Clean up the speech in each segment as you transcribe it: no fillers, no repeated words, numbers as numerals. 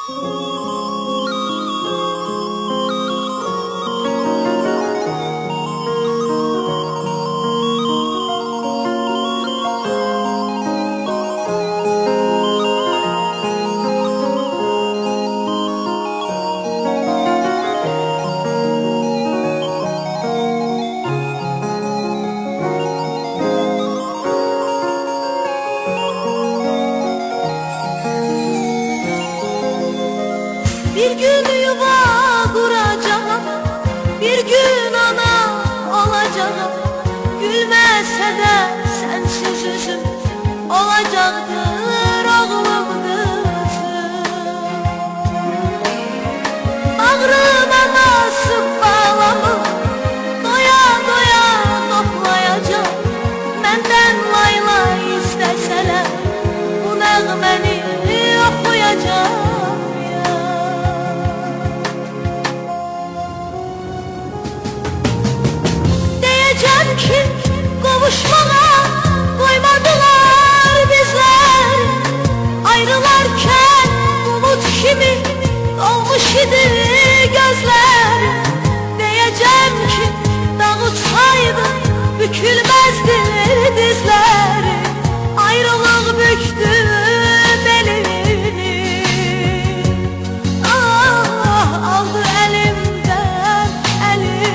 Bir gün yuva kuracağım, bir gün ana olacağım. Gülmese de sensiz üzüm olacaktır oğlum kızım. Bağrıma nasip bağlamı doya doya toplayacağım. Menden layla isteseler bu nəğməni oxuyacağım. Ki kavuşmana koymadılar bizler. Ayrılarken umut kimi dolmuş idi gözler. Diyeceğim ki dağıtsaydı bükülmezdi dizler. Ayrılık büktü belini, ah aldı elimden elimi.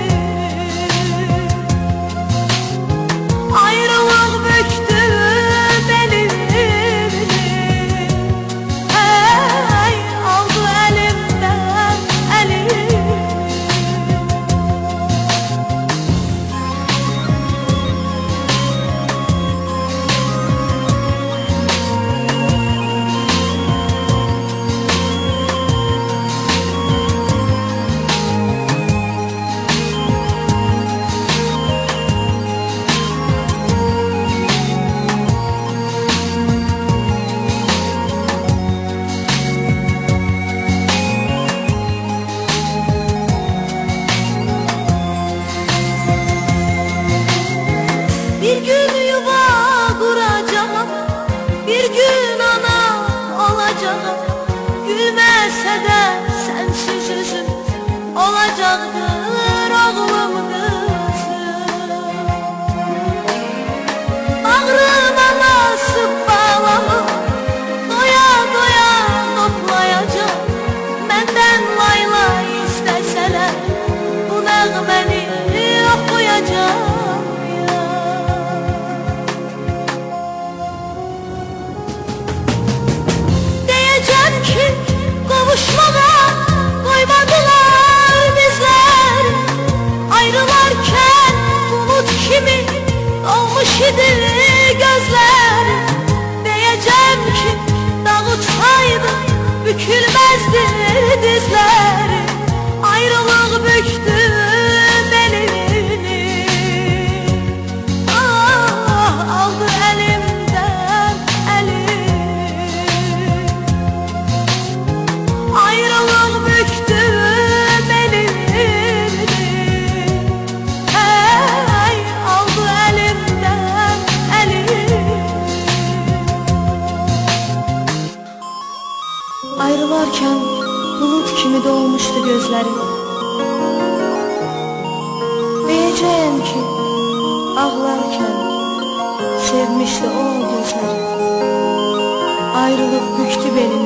Ayrılık büktü belimi, hey aldı elimden elimi. Bir gün yuva kuracağım, bir gün ana olacağım. Gülmese de sensiz üzüm olacaktır oğlum kızım. Bağrıma nasip bağlamı doya doya toplayacağım. Menden layla isteseler bu nəğməni oxuyacağım. Ki kavuşmana koymadılar bizler. Ayrılarken umut kimi dolmuş idi gözler. Diyeceğim ki dağıtsaydı bükülmezdi dizler. Ayrılık büktü belini, ah aldı elimden elimi. Ayrılık büktü belimi, hey aldı elimden elimi. Ayrılarken bulut kimi dolmuştu gözleri. Diyeceğim ki ağlarken sevmişti o gözleri. Ayrılık büktü beni,